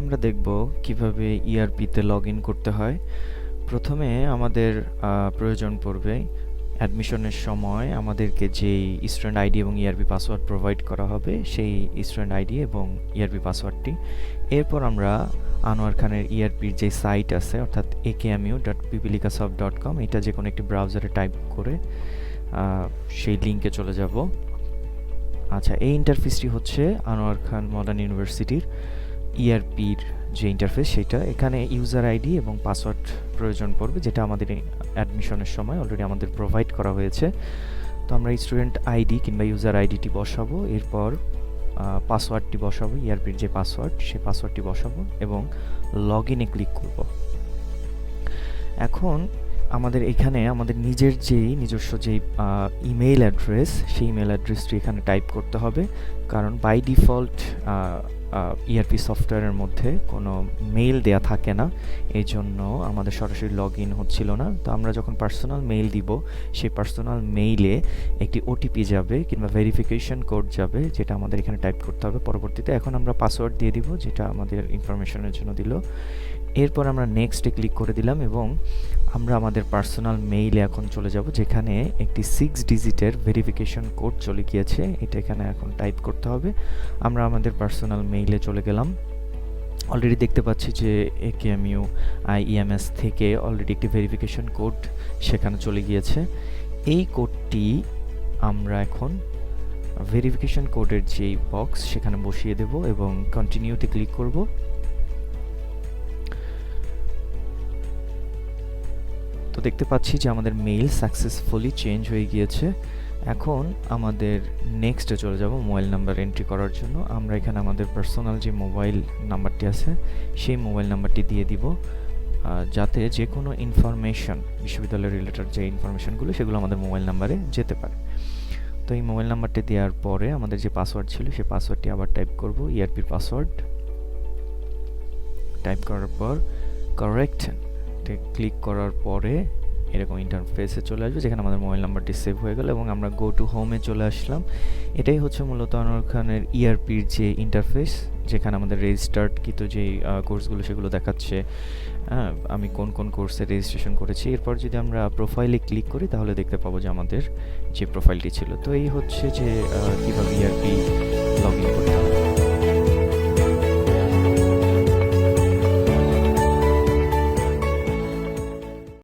আমরা দেখব কিভাবে ইআরপিতে লগ ইন করতে হয়। প্রথমে আমাদের প্রয়োজন পড়বে অ্যাডমিশনের সময় আমাদেরকে যেই স্টুডেন্ট আইডি এবং ইআরপি পাসওয়ার্ড প্রোভাইড করা হবে সেই স্টুডেন্ট আইডি এবং ইআরপি পাসওয়ার্ডটি। এরপর আমরা আনোয়ার খানের ইআরপির যে সাইট আছে অর্থাৎ akmu.pipilikasoft.com, এটা যে কোনো একটি ব্রাউজারে টাইপ করে সেই লিঙ্কে চলে যাব। আচ্ছা, এই ইন্টারফেসটি হচ্ছে আনোয়ার খান মডার্ন ইউনিভার্সিটির ইআরপির যে ইন্টারফেস, সেটা এখানে ইউজার আইডি এবং পাসওয়ার্ড প্রয়োজন পড়বে, যেটা আমাদের অ্যাডমিশনের সময় অলরেডি আমাদের প্রোভাইড করা হয়েছে। তো আমরা স্টুডেন্ট আইডি কিংবা ইউজার আইডিটি বসাবো, এরপর পাসওয়ার্ডটি বসাবো, ইআরপির যে পাসওয়ার্ড সেই পাসওয়ার্ডটি বসাবো এবং লগ ইনে ক্লিক করব। এখন আমাদের এখানে আমাদের নিজস্ব যেই ইমেইল অ্যাড্রেস, সেই ইমেইল অ্যাড্রেসটি এখানে টাইপ করতে হবে, কারণ বাই ডিফল্ট ইআরপি সফটওয়্যারের মধ্যে কোনো মেইল দেয়া থাকে না, এই জন্য আমাদের সরাসরি লগ ইন হচ্ছিল না। তো আমরা যখন পার্সোনাল মেইল দিব, সেই পার্সোনাল মেইলে একটি ওটিপি যাবে কিংবা ভেরিফিকেশন কোড যাবে, যেটা আমাদের এখানে টাইপ করতে হবে পরবর্তীতে। এখন আমরা পাসওয়ার্ড দিয়ে দিব, যেটা আমাদের ইনফরমেশনের জন্য দিল। এরপর আমরা নেক্সটে ক্লিক করে দিলাম এবং আমরা আমাদের পার্সোনাল মেইলে এখন চলে যাব, যেখানে একটি 6 ডিজিটের ভেরিফিকেশন কোড চলে গিয়েছে, এটা এখানে এখন টাইপ করতে হবে। আমরা আমাদের পার্সোনাল মেইলে চলে গেলাম। অলরেডি দেখতে পাচ্ছি যে AKMU IEMS থেকে অলরেডি একটি ভেরিফিকেশন কোড সেখানে চলে গিয়েছে। এই কোডটি আমরা এখন ভেরিফিকেশন কোডের যেই বক্স সেখানে বসিয়ে দেব এবং কন্টিনিউতে ক্লিক করব। তো দেখতে পাচ্ছি যে আমাদের মেইল সাকসেসফুলি চেঞ্জ হয়ে গিয়েছে। এখন আমাদের নেক্সটে চলে যাব মোবাইল নাম্বার এন্ট্রি করার জন্য। আমরা এখানে আমাদের পার্সোনাল যে মোবাইল নাম্বারটি আছে সেই মোবাইল নাম্বারটি দিয়ে দিব, যাতে যে কোনো ইনফরমেশন, বিশ্ববিদ্যালয় রিলেটেড যে ইনফরমেশনগুলো সেগুলো আমাদের মোবাইল নাম্বারে যেতে পারে। তো এই মোবাইল নাম্বারটি দেওয়ার পরে আমাদের যে পাসওয়ার্ড ছিল সেই পাসওয়ার্ডটি আবার টাইপ করব, ইআরপির পাসওয়ার্ড টাইপ করার পর কারেক্ট ক্লিক করার পরে এরকম ইন্টারফেসে চলে আসবে, যেখানে আমাদের মোবাইল নাম্বারটি সেভ হয়ে গেল এবং আমরা গো টু হোমে চলে আসলাম। এটাই হচ্ছে মূলত আনোয়ার খানের ইআরপির যে ইন্টারফেস, যেখানে আমাদের রেজিস্টার্ডকৃত যেই কোর্সগুলো সেগুলো দেখাচ্ছে, আমি কোন কোন কোর্সে রেজিস্ট্রেশন করেছি। এরপর যদি আমরা প্রোফাইলে ক্লিক করি তাহলে দেখতে পাবো যে আমাদের যে প্রোফাইলটি ছিল। তো এই হচ্ছে যে কীভাবে ইআরপি লগ ইন